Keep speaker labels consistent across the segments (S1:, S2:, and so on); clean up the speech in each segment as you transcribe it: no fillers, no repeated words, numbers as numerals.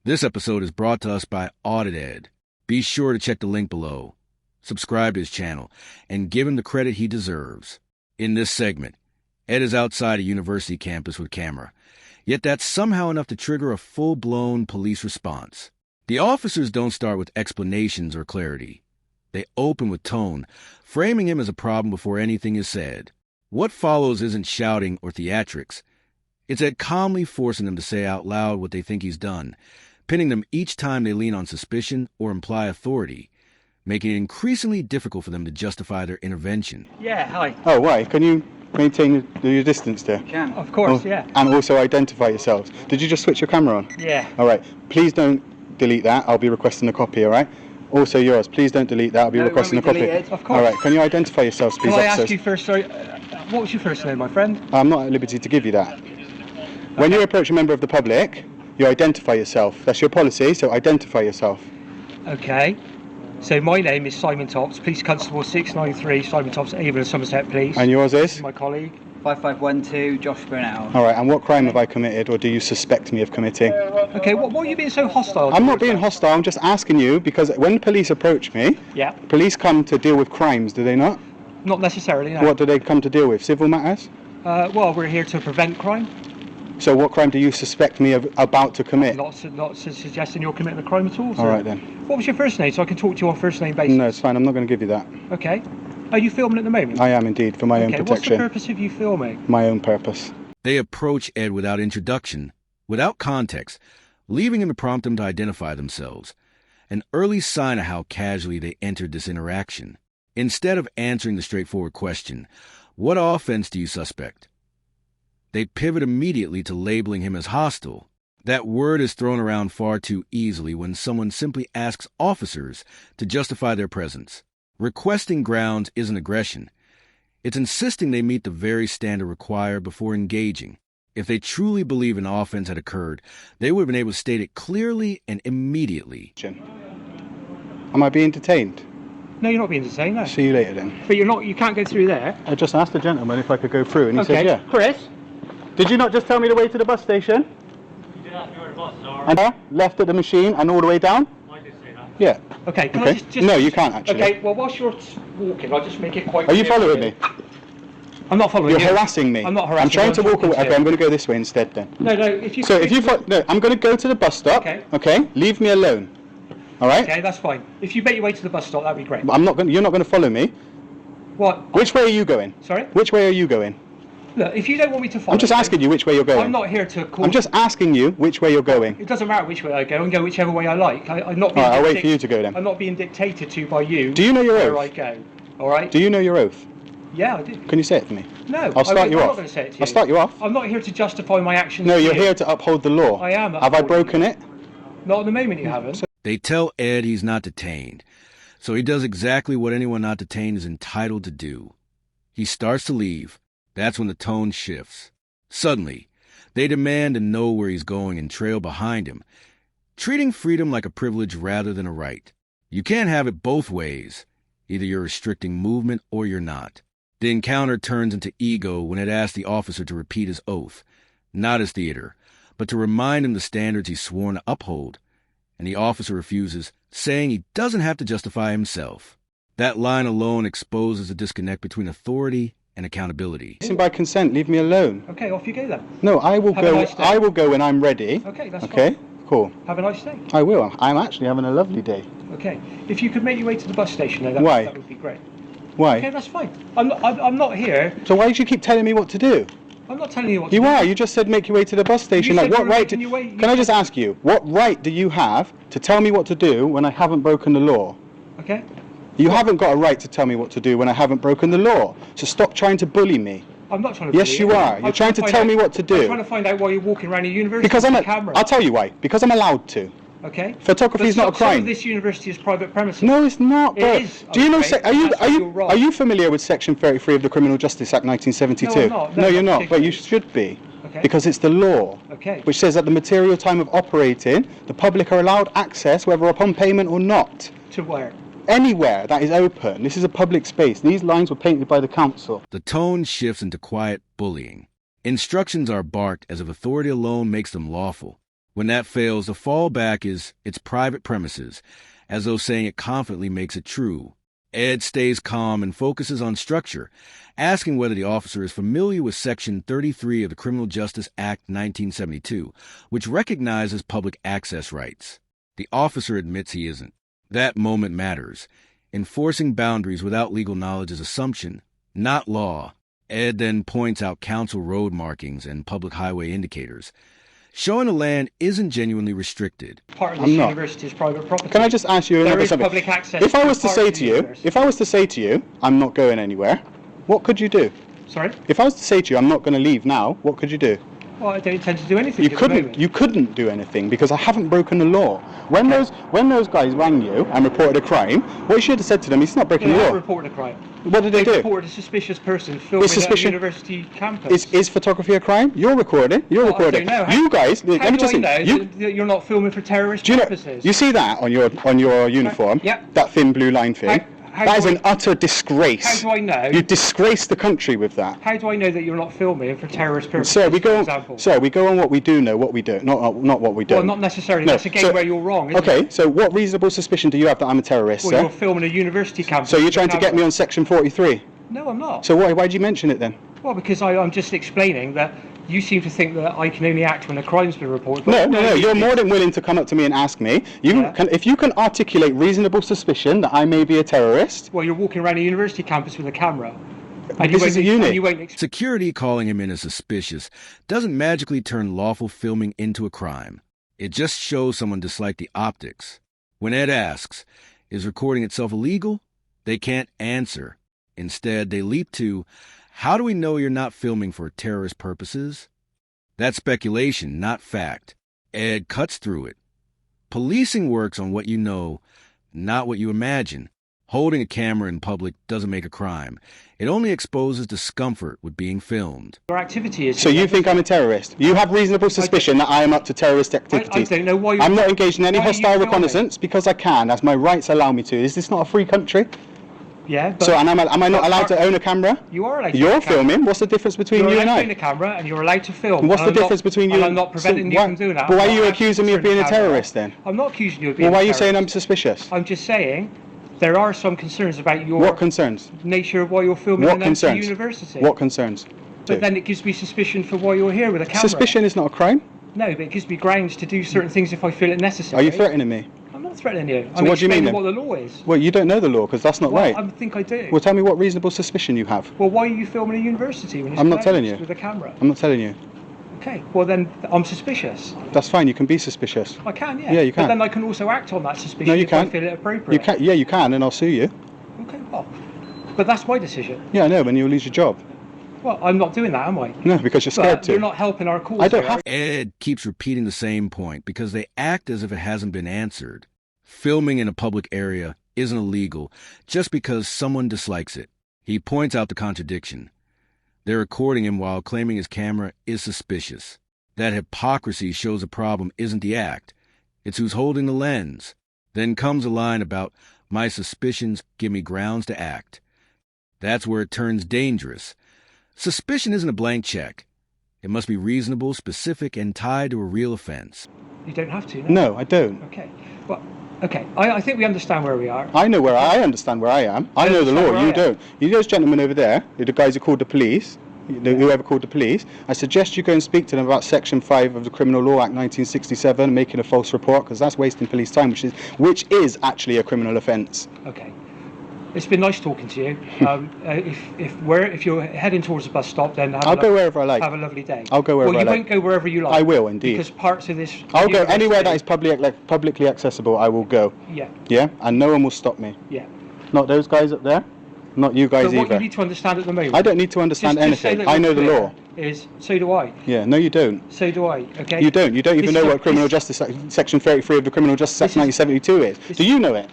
S1: This episode is brought to us by Audit. Be sure to check the link below, subscribe to his channel, and give him the credit he deserves. In this segment, Ed is outside a university campus with camera, yet that's somehow enough to trigger a full-blown police response. The officers don't start with explanations or clarity. They open with tone, framing him as a problem before anything is said. What follows isn't shouting or theatrics. It's Ed calmly forcing them to say out loud what they think he's done, pinning them each time they lean on suspicion or imply authority, making it increasingly difficult for them to justify their intervention.
S2: Yeah, hi.
S3: Oh, why? Can you maintain your distance there?
S2: Can. Of course, yeah.
S3: And also identify yourselves. Did you just switch your camera on?
S2: Yeah.
S3: All right. Please don't delete that. I'll be requesting a copy, all right? Also yours. Please don't delete that. I'll be requesting a copy.
S2: Deleted. Of course.
S3: All right. Can you identify yourselves, please,
S2: Can I
S3: officers?
S2: ask you first, sorry, what was your first name, my friend?
S3: I'm not at liberty to give you that. When you approach a member of the public, you identify yourself. That's your policy, so identify yourself.
S2: Okay. So my name is Simon Tops, Police Constable 693, Simon Tops, Avon, Somerset Police.
S3: And yours is?
S2: My colleague.
S4: 5512, Josh Brunel.
S3: All right. And what crime have I committed, or do you suspect me of committing?
S2: Okay, what are you being so hostile?
S3: I'm not being hostile. I'm just asking you because when police approach me,
S2: Yeah.
S3: police come to deal with crimes, do they not?
S2: Not necessarily, no.
S3: What do they come to deal with? Civil matters?
S2: Well, we're here to prevent crime.
S3: So what crime do you suspect me of about to commit?
S2: Not suggesting you're committing a crime at all.
S3: All right then.
S2: What was your first name, so I can talk to you on first name basis?
S3: No, it's fine. I'm not going to give you that.
S2: Okay. Are you filming at the moment?
S3: I am indeed, for my own
S2: Okay, what's the
S3: protection.
S2: purpose of you filming?
S3: My own purpose.
S1: They approach Ed without introduction, without context, leaving him to prompt them to identify themselves, an early sign of how casually they entered this interaction. Instead of answering the straightforward question, what offense do you suspect? They pivot immediately to labeling him as hostile. That word is thrown around far too easily when someone simply asks officers to justify their presence. Requesting grounds isn't aggression. It's insisting they meet the very standard required before engaging. If they truly believe an offense had occurred, they would have been able to state it clearly and immediately.
S3: Am I being detained?
S2: No, you're not being detained, no.
S3: See you later then.
S2: But you can't go through there.
S3: I just asked the gentleman if I could go through and he
S2: Okay,
S3: said yeah.
S2: Chris?
S3: Did you not just tell me the way to the bus station?
S5: You did ask me where the bus is, alright.
S3: And left at the machine and all the way down?
S5: I did say that.
S3: Yeah.
S2: Okay, can I
S3: Okay.
S2: just...
S3: No, you can't actually.
S2: Okay, well, whilst you're walking, I'll just make it quite
S3: Are you
S2: clear
S3: following
S2: to
S3: me?
S2: I'm not following
S3: You're
S2: you.
S3: harassing me.
S2: I'm not harassing
S3: I'm trying
S2: you,
S3: to
S2: I'm
S3: walk
S2: talking
S3: away.
S2: to
S3: Okay,
S2: you.
S3: I'm going to go this way instead then.
S2: No, if you...
S3: So if you no, I'm going to go to the bus stop.
S2: Okay.
S3: Leave me alone. All right.
S2: Okay, that's fine. If you make your way to the bus stop, that'd be great.
S3: I'm not going. You're not going to follow me.
S2: What?
S3: Which way are you going?
S2: Sorry?
S3: Which way are you going?
S2: Look, if you don't want me to follow...
S3: I'm just asking you which way you're going.
S2: I'm not here to call...
S3: I'm just asking you which way you're going.
S2: It doesn't matter which way I go. I can go whichever way I like. I'm not being...
S3: All right, I'll wait for you to go then.
S2: I'm not being dictated to by you.
S3: Do you know your
S2: where
S3: oath?
S2: I go. All right?
S3: Do you know your oath?
S2: Yeah, I do.
S3: Can you say it to me?
S2: No,
S3: I'll start you
S2: I'm
S3: off.
S2: not going to say it to you.
S3: I'll start you off.
S2: I'm not here to justify my actions.
S3: No,
S2: to
S3: you're
S2: you.
S3: here to uphold the law.
S2: I am
S3: Have I
S2: upholding
S3: broken it?
S2: Not at the moment, you haven't.
S1: They tell Ed he's not detained, so he does exactly what anyone not detained is entitled to do. He starts to leave. That's when the tone shifts. Suddenly, they demand to know where he's going and trail behind him, treating freedom like a privilege rather than a right. You can't have it both ways. Either you're restricting movement or you're not. The encounter turns into ego when it asks the officer to repeat his oath, not as theater, but to remind him the standards he's sworn to uphold. And the officer refuses, saying he doesn't have to justify himself. That line alone exposes a disconnect between authority and accountability.
S3: Listen, by consent, leave me alone.
S2: Okay, off you go then.
S3: No, I will
S2: Have a
S3: go.
S2: nice day.
S3: I will go when I'm ready.
S2: Okay, that's
S3: Okay,
S2: fine.
S3: cool.
S2: Have a nice day.
S3: I will. I'm actually having a lovely day.
S2: Okay. If you could make your way to the bus station, though,
S3: Why?
S2: that would be great.
S3: Why?
S2: Okay, that's fine. I'm not here.
S3: So why do you keep telling me what to do?
S2: I'm not telling you what to
S3: You
S2: do.
S3: are. You just said make your way to the bus station.
S2: You
S3: Like
S2: said
S3: what
S2: you were
S3: right?
S2: making your way-
S3: Can I just ask you, what right do you have to tell me what to do when I haven't broken the law?
S2: Okay?
S3: You haven't got a right to tell me what to do when I haven't broken the law. So stop trying to bully me.
S2: I'm not trying to...
S3: Yes,
S2: bully
S3: you are. You're trying to tell me what to do.
S2: I'm trying to find out why you're walking around a university
S3: Because
S2: with a camera.
S3: I'll tell you why. Because I'm allowed to.
S2: Okay?
S3: Photography is
S2: But
S3: not a
S2: some
S3: crime.
S2: of this university is private premises.
S3: No, it's not.
S2: It
S3: Bro.
S2: is,
S3: Do you know?
S2: okay, that's why you're wrong.
S3: Are you familiar with Section 33 of the Criminal Justice Act 1972?
S2: No, I'm not.
S3: No, you're
S2: not
S3: not. But you
S2: particularly.
S3: should be.
S2: Okay.
S3: Because it's the law.
S2: Okay.
S3: Which says at the material time of operating, the public are allowed access, whether upon payment or not.
S2: To where?
S3: Anywhere that is open. This is a public space. These lines were painted by the council.
S1: The tone shifts into quiet bullying. Instructions are barked as if authority alone makes them lawful. When that fails, the fallback is it's private premises, as though saying it confidently makes it true. Ed stays calm and focuses on structure, asking whether the officer is familiar with Section 33 of the Criminal Justice Act 1972, which recognizes public access rights. The officer admits he isn't. That moment matters. Enforcing boundaries without legal knowledge is assumption, not law. Ed then points out council road markings and public highway indicators. Showing the land isn't genuinely restricted.
S2: Part of this university's private property.
S3: Can I just ask you
S2: There
S3: another
S2: is
S3: something?
S2: public access.
S3: If I was to
S2: part
S3: say
S2: of the
S3: to you,
S2: university.
S3: if I was to say to you, I'm not going anywhere, what could you do?
S2: Sorry?
S3: If I was to say to you, I'm not going to leave now, what could you do?
S2: Well, I don't intend to do anything.
S3: You
S2: at the
S3: couldn't.
S2: moment.
S3: You couldn't do anything because I haven't broken the law. When those guys rang you and reported a crime, what you should have said to them is not breaking
S2: They
S3: the
S2: have
S3: law.
S2: reported a crime.
S3: What did they
S2: They
S3: do?
S2: reported a suspicious person filming at a university campus.
S3: Is photography a crime? You're recording. You're
S2: Well, I
S3: recording.
S2: don't know.
S3: You guys.
S2: How
S3: let me
S2: do
S3: just
S2: I know
S3: you,
S2: that you're not filming for terrorist
S3: do you know?
S2: purposes?
S3: You see that on your uniform?
S2: Yeah.
S3: That thin blue line thing.
S2: How
S3: That is
S2: do
S3: an utter disgrace.
S2: How do I know?
S3: You disgrace the country with that.
S2: How do I know that you're not filming for terrorist purposes?
S3: Sir, we go.
S2: For example?
S3: Sir, we go on what we do know, what we do, not what we don't.
S2: Well, not necessarily.
S3: No,
S2: That's again
S3: so-
S2: where you're wrong. Isn't
S3: Okay,
S2: It?
S3: so what reasonable suspicion do you have that I'm a terrorist,
S2: Well,
S3: sir?
S2: you're filming a university campus.
S3: So you're
S2: with a
S3: trying to get
S2: camera.
S3: me on Section 43.
S2: No, I'm not.
S3: So why did you mention it then?
S2: Well, because I'm just explaining that you seem to think that I can only act when a crime's been reported.
S3: No. You're more than willing to come up to me and ask me.
S2: Yeah.
S3: If you can articulate reasonable suspicion that I may be a terrorist.
S2: Well, you're walking around a university campus with a camera. And
S3: This is a uni.
S2: And you won't
S1: Security calling him in as suspicious doesn't magically turn lawful filming into a crime. It just shows someone disliked the optics. When Ed asks, is recording itself illegal? They can't answer. Instead, they leap to, how do we know you're not filming for terrorist purposes? That's speculation, not fact. Ed cuts through it. Policing works on what you know, not what you imagine. Holding a camera in public doesn't make a crime. It only exposes discomfort with being filmed.
S2: Your activity is.
S3: So you think I'm a terrorist? You have reasonable suspicion that I am up to terrorist activities.
S2: I don't know why.
S3: I'm not engaged in any
S2: why are you
S3: hostile
S2: filming?
S3: reconnaissance because I can, as my rights allow me to. Is this not a free country?
S2: Yeah. But
S3: So, and am I not allowed to own a camera?
S2: You are allowed to.
S3: You're
S2: own a camera.
S3: filming. What's the difference between
S2: You're
S3: you
S2: allowed
S3: and
S2: to own a
S3: I?
S2: camera, and you're allowed to film.
S3: What's
S2: and
S3: the
S2: I'm not-
S3: difference between you
S2: and
S3: and
S2: I'm not preventing you
S3: why,
S2: from doing that.
S3: But why
S2: I'm
S3: are you
S2: not
S3: accusing me of
S2: asking
S3: being
S2: for
S3: a
S2: the camera.
S3: terrorist then?
S2: I'm not accusing you of being.
S3: Well, why
S2: a
S3: are you saying I'm
S2: terrorist.
S3: suspicious?
S2: I'm just saying there are some concerns about your
S3: What concerns?
S2: nature of why you're filming
S3: What
S2: in an empty
S3: concerns?
S2: university.
S3: What concerns?
S2: But then it gives me suspicion for why you're here with a camera.
S3: Suspicion is not a crime.
S2: No, but it gives me grounds to do certain things if I feel it
S3: Are
S2: necessary.
S3: you threatening me?
S2: I'm not threatening you.
S3: So what do you mean
S2: explaining
S3: then?
S2: what the law is.
S3: Well, you don't know the law because that's not
S2: Well,
S3: right.
S2: I think I do.
S3: Well, tell me what reasonable suspicion you have.
S2: Well, why are you filming a university when it's
S3: I'm not
S2: closed
S3: telling you.
S2: with a camera?
S3: I'm not telling you.
S2: Okay, well then I'm suspicious.
S3: That's fine. You can be suspicious.
S2: I can, yeah.
S3: Yeah, you can.
S2: But then I can also act on that suspicion
S3: No, you
S2: if I
S3: can't.
S2: feel it appropriate.
S3: You can. Yeah, you can, and I'll sue you.
S2: Okay, well, but that's my decision.
S3: Yeah, I know. When you'll lose your job.
S2: Well, I'm not doing that, am I?
S3: No, because you're scared
S2: But
S3: to.
S2: you're not helping our cause.
S3: I don't
S2: here,
S3: have-
S2: are
S1: Ed keeps repeating the same point because they act as if it hasn't been answered. Filming in a public area isn't illegal just because someone dislikes it. He points out the contradiction. They're recording him while claiming his camera is suspicious. That hypocrisy shows the problem isn't the act. It's who's holding the lens. Then comes a line about, my suspicions give me grounds to act. That's where it turns dangerous. Suspicion isn't a blank check. It must be reasonable, specific, and tied to a real offense.
S2: You don't have to.
S3: No, I don't.
S2: Okay. Well, okay. I think we understand where we are.
S3: I know where I understand where I am. I know the
S2: understand
S3: law.
S2: where I
S3: You
S2: am.
S3: don't. You those gentlemen over there, the guys who called the police, whoever called the police, I suggest you go and speak to them about Section 5 of the Criminal Law Act 1967, making a false report, because that's wasting police time, which is actually a criminal offence.
S2: Okay. It's been nice talking to you. If you're heading towards the bus stop, then
S3: I'll go wherever I like.
S2: Have a lovely day.
S3: I'll go wherever
S2: well,
S3: I
S2: you
S3: like.
S2: won't go wherever you like.
S3: I will indeed.
S2: Because parts of this.
S3: I'll go anywhere that
S2: university-
S3: is publicly accessible. I will go.
S2: Yeah.
S3: Yeah, and no one will stop me.
S2: Yeah.
S3: Not those guys up there. Not you guys
S2: But what
S3: either.
S2: you need to understand at the moment.
S3: I don't need to understand
S2: just so
S3: anything.
S2: that
S3: I
S2: we're
S3: know the
S2: clear,
S3: law.
S2: Is so do I.
S3: Yeah, no, you don't.
S2: So do I. Okay.
S3: You don't. You don't even
S2: This
S3: know
S2: is a-
S3: what Criminal
S2: this-
S3: Justice Section 33 of the Criminal Justice Act
S2: This is-
S3: 1972 is.
S2: this-
S3: Do you know it?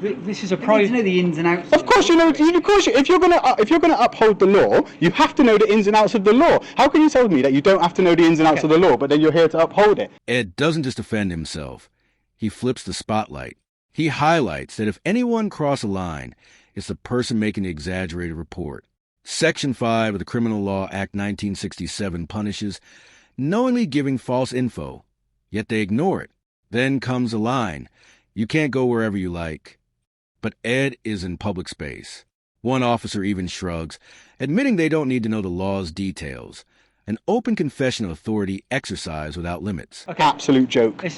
S2: This is a
S4: You need to
S2: private.
S4: know the ins and outs.
S3: Of course you know. Of course, if you're gonna uphold the law, you have to know the ins and outs of the law. How can you tell me that you don't have to know the ins and outs of the law, but then you're here to uphold it?
S1: Ed doesn't just defend himself. He flips the spotlight. He highlights that if anyone cross a line, it's the person making the exaggerated report. Section 5 of the Criminal Law Act 1967 punishes knowingly giving false info. yet they ignore it. Then comes a line, "You can't go wherever you like." But Ed is in public space. One officer even shrugs, admitting they don't need to know the law's details. An open confession of authority exercised without limits.
S2: Okay.
S3: Absolute joke.
S2: It's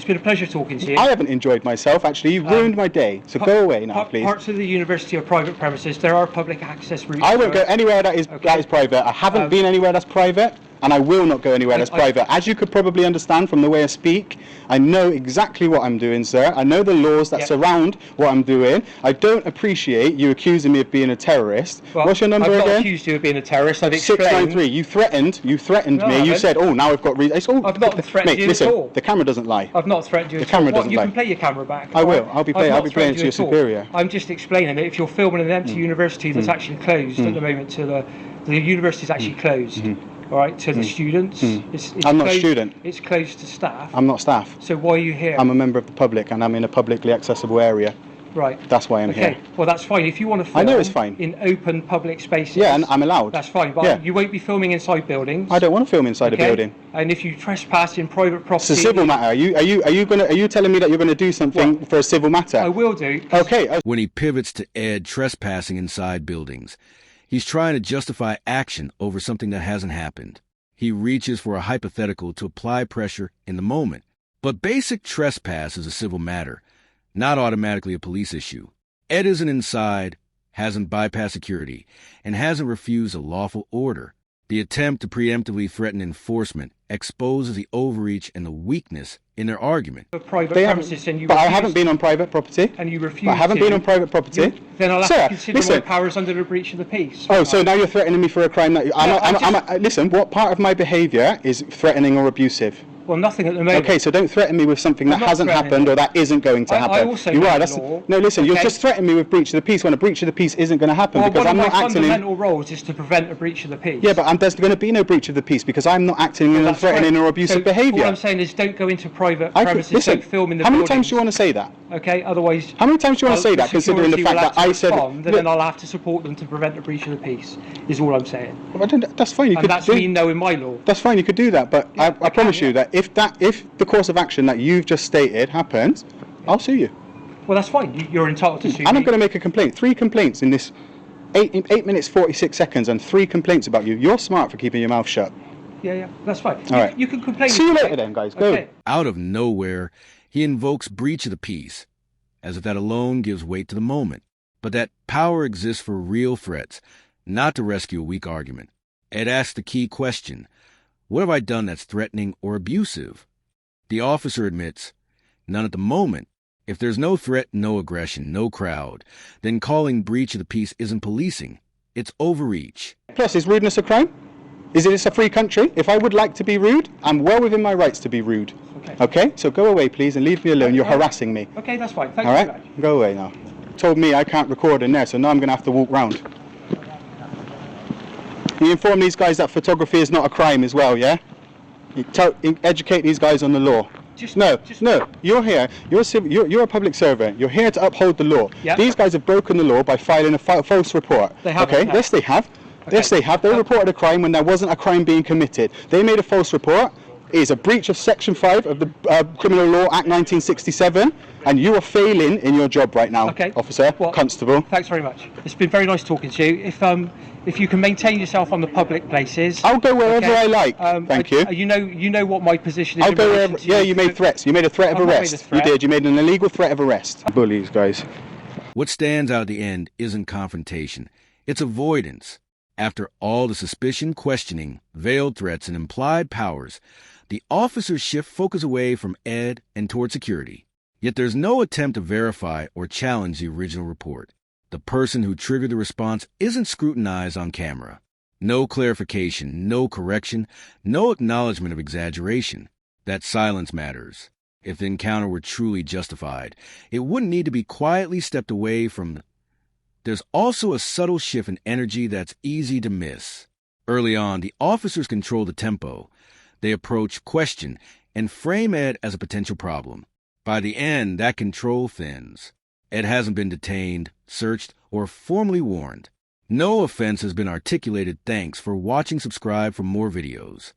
S2: been a pleasure talking to you.
S3: I haven't enjoyed myself, actually. You've ruined my day. So go away now, please.
S2: Parts of the university are private premises. There are public access routes.
S3: I won't go anywhere that is private. I haven't been anywhere that's private, and I will not go anywhere that's private. As you could probably understand from the way I speak, I know exactly what I'm doing, sir. I know the laws that surround what I'm doing. I don't appreciate you accusing me of being a terrorist.
S2: Well,
S3: what's your number
S2: I've
S3: again?
S2: not accused you of being a terrorist. I've explained.
S3: 693. You threatened
S2: No, I
S3: me. You
S2: haven't.
S3: said, "Oh, now I've got reason."
S2: I've not threatened
S3: mate,
S2: you
S3: listen,
S2: at all.
S3: the camera doesn't lie.
S2: I've not threatened you.
S3: The camera doesn't
S2: You
S3: lie.
S2: can play your camera back.
S3: I will. I'll be playing it to your
S2: at all.
S3: superior.
S2: I'm just explaining that if you're filming an empty university that's actually closed at the moment, to the university is actually closed. All right, to the students. It's
S3: I'm not a
S2: closed,
S3: student.
S2: It's closed to staff.
S3: I'm not staff.
S2: So why are you here?
S3: I'm a member of the public, and I'm in a publicly accessible area.
S2: Right.
S3: That's why I'm
S2: Okay.
S3: here.
S2: Well, that's fine. If you want to film
S3: I know it's fine.
S2: in open public spaces.
S3: Yeah, and I'm allowed.
S2: That's fine, but
S3: Yeah.
S2: you won't be filming inside buildings.
S3: I don't want to film inside a building.
S2: And if you trespass in private property,
S3: It's a civil matter. Are you telling me that you're gonna do something for a civil matter?
S2: I will do.
S3: Okay.
S1: When he pivots to Ed trespassing inside buildings, he's trying to justify action over something that hasn't happened. He reaches for a hypothetical to apply pressure in the moment. But basic trespass is a civil matter, not automatically a police issue. Ed isn't inside, hasn't bypassed security, and hasn't refused a lawful order. The attempt to preemptively threaten enforcement exposes the overreach and the weakness in their argument.
S2: For private
S3: They
S2: premises, and you
S3: but I
S2: refuse-
S3: haven't been on private property.
S2: And you refuse.
S3: But I haven't
S2: to,
S3: been on private property.
S2: Then I'll have
S3: Sir,
S2: to consider
S3: listen.
S2: my powers under the breach of the peace.
S3: Oh, so now you're threatening me for a crime that listen, what part of my behaviour is threatening or abusive?
S2: Well, nothing at the moment.
S3: Okay, so don't threaten me with something that
S2: I'm not
S3: hasn't
S2: threatening
S3: happened
S2: you.
S3: or that isn't going to
S2: I
S3: happen.
S2: also
S3: You
S2: know
S3: are.
S2: the
S3: That's
S2: law.
S3: no. Listen, you're
S2: Okay.
S3: just threatening me with breach of the peace when a breach of the peace isn't going to happen
S2: Well,
S3: because
S2: one
S3: I'm
S2: of
S3: not
S2: my
S3: acting in.
S2: fundamental roles is to prevent a breach of the peace.
S3: Yeah, but there's going to be no breach of the peace because I'm not acting in a
S2: That's
S3: threatening
S2: right.
S3: or abusive
S2: So
S3: behaviour.
S2: All I'm saying is don't go into private premises,
S3: listen,
S2: don't film in the
S3: how many
S2: buildings.
S3: times do you want to say that?
S2: Okay, otherwise...
S3: How many times do you want to say that, considering the fact that I said...
S2: And then I'll have to support them to prevent a breach of the peace, is all I'm saying.
S3: That's fine. You
S2: And
S3: could
S2: that's
S3: do,
S2: me knowing my law.
S3: That's fine. You could do that, but
S2: Yeah,
S3: I promise you that if the course of action that you've just stated happens, I'll sue you.
S2: Well, that's fine. You're entitled to sue
S3: And
S2: me.
S3: I'm going to make a complaint. 3 complaints in this 8 minutes 46 seconds, and 3 complaints about you. You're smart for keeping your mouth shut.
S2: Yeah, that's fine.
S3: All right.
S2: You can complain.
S3: See you later then, guys. Go.
S2: Okay.
S1: Out of nowhere, he invokes breach of the peace, as if that alone gives weight to the moment. But that power exists for real threats, not to rescue a weak argument. Ed asks the key question, what have I done that's threatening or abusive? The officer admits, none at the moment. If there's no threat, no aggression, no crowd, then calling breach of the peace isn't policing. It's overreach.
S3: Plus, is rudeness a crime? Is it a free country? If I would like to be rude, I'm well within my rights to be rude. Okay? So go away, please, and leave me alone. You're harassing me.
S2: Okay, that's fine. Thank
S3: All
S2: you
S3: right?
S2: very much.
S3: Go away now. Told me I can't record in there, so now I'm going to have to walk round. You inform these guys that photography is not a crime as well, yeah? You educate these guys on the law. No. You're here. You're a public servant. You're here to uphold the law.
S2: Yep.
S3: These guys have broken the law by filing a false report.
S2: They haven't,
S3: Okay?
S2: no.
S3: Yes, they have. Yes, they have. They reported a crime when there wasn't a crime being committed. They made a false report. It is a breach of Section 5 of the Criminal Law Act 1967, and you are failing in your job right now,
S2: Okay.
S3: officer,
S2: Well,
S3: constable.
S2: Thanks very much. It's been very nice talking to you. If you can maintain yourself on the public places,
S3: I'll go wherever
S2: okay.
S3: I like. Thank you.
S2: You know what my position is.
S3: I'll
S2: in
S3: go
S2: relation
S3: wherever.
S2: to
S3: Yeah, you made threats. You made a threat of
S2: I've not made a
S3: arrest. You
S2: threat.
S3: did. You made an illegal threat of arrest. Bullies, guys.
S1: What stands out at the end isn't confrontation. It's avoidance. After all the suspicion, questioning, veiled threats, and implied powers, the officers shift focus away from Ed and toward security. Yet there's no attempt to verify or challenge the original report. The person who triggered the response isn't scrutinized on camera. No clarification, no correction, no acknowledgement of exaggeration. That silence matters. If the encounter were truly justified, it wouldn't need to be quietly stepped away from. There's also a subtle shift in energy that's easy to miss. Early on, the officers control the tempo. They approach, question, and frame Ed as a potential problem. By the end, that control thins. Ed hasn't been detained, searched, or formally warned. No offense has been articulated. Thanks for watching. Subscribe for more videos.